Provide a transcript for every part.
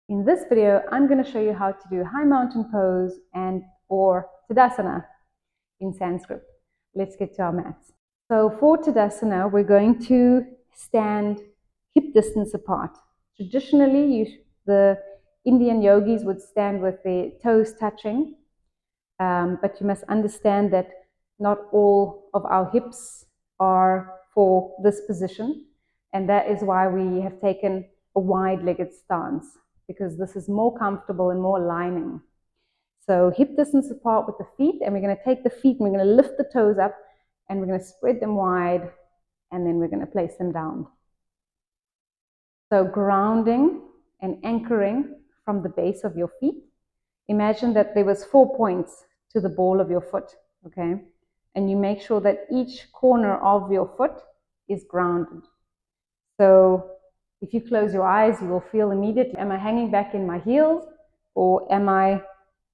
In this video, I'm going to show you how to do high mountain pose or Tadasana in Sanskrit. Let's get to our mats. So for Tadasana, we're going to stand hip distance apart. Traditionally, the Indian yogis would stand with their toes touching, but you must understand that not all of our hips are for this position, and that is why we have taken a wide-legged stance, because this is more comfortable and more aligning. So hip distance apart with the feet, and we're going to take the feet and we're going to lift the toes up and we're going to spread them wide, and then we're going to place them down. So grounding and anchoring from the base of your feet. Imagine that there was 4 points to the ball of your foot, okay? And you make sure that each corner of your foot is grounded. So if you close your eyes, you will feel immediately, am I hanging back in my heels, or am I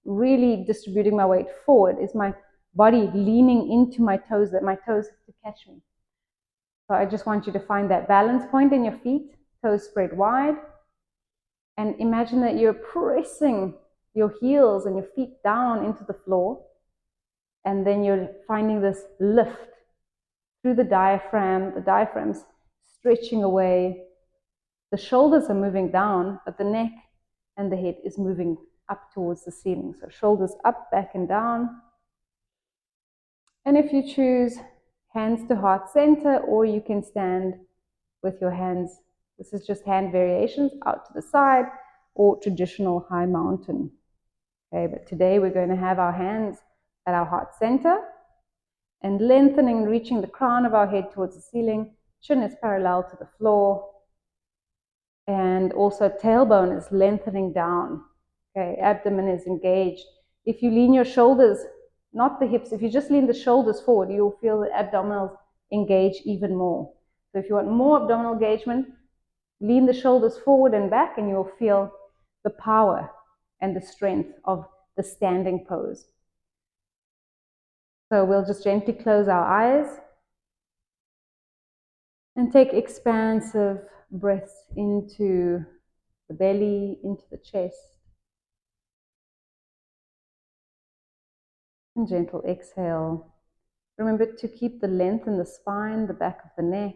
really distributing my weight forward? Is my body leaning into my toes, that my toes have to catch me? So I just want you to find that balance point in your feet, toes spread wide, and imagine that you're pressing your heels and your feet down into the floor, and then you're finding this lift through the diaphragm's stretching away. The shoulders are moving down, but the neck and the head is moving up towards the ceiling. So shoulders up, back, and down. And if you choose, hands to heart center, or you can stand with your hands. This is just hand variations out to the side, or traditional high mountain. Okay, but today we're going to have our hands at our heart center and lengthening, reaching the crown of our head towards the ceiling. Chin is parallel to the floor. And also tailbone is lengthening down. Okay, abdomen is engaged. If you lean your shoulders, not the hips, if you just lean the shoulders forward, you'll feel the abdominals engage even more. So if you want more abdominal engagement, lean the shoulders forward and back, and you'll feel the power and the strength of the standing pose. So we'll just gently close our eyes and take expansive breaths into the belly, into the chest. And gentle exhale. Remember to keep the length in the spine, the back of the neck,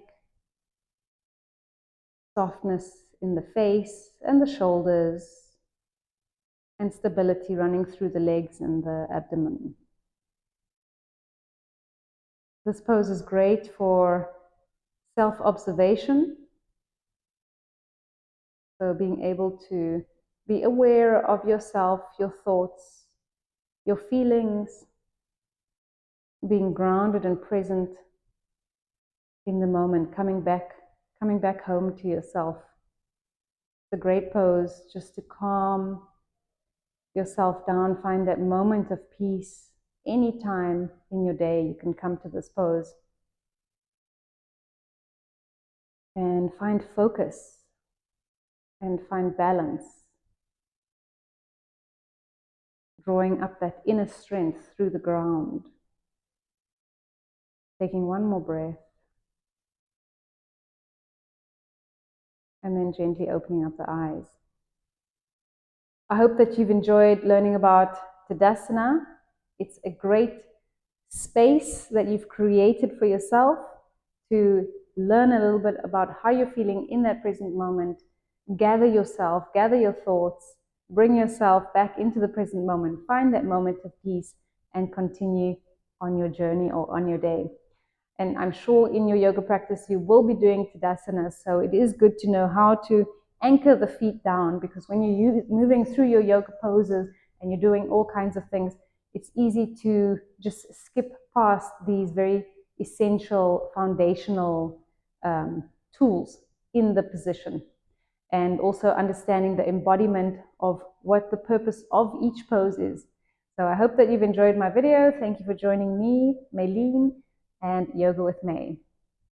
softness in the face and the shoulders, and stability running through the legs and the abdomen. This pose is great for self-observation. So being able to be aware of yourself, your thoughts, your feelings, being grounded and present in the moment, coming back home to yourself. It's a great pose just to calm yourself down, find that moment of peace. Anytime in your day you can come to this pose and find focus and find balance, drawing up that inner strength through the ground. Taking one more breath, and then gently opening up the eyes. I hope that you've enjoyed learning about Tadasana. It's a great space that you've created for yourself to learn a little bit about how you're feeling in that present moment. Gather yourself, gather your thoughts, bring yourself back into the present moment, find that moment of peace, and continue on your journey or on your day. And I'm sure in your yoga practice you will be doing Tadasana, so it is good to know how to anchor the feet down, because when you're moving through your yoga poses and you're doing all kinds of things, it's easy to just skip past these very essential foundational tools in the position, and also understanding the embodiment of what the purpose of each pose is. So I hope that you've enjoyed my video. Thank you for joining me, Maylene, and Yoga with May.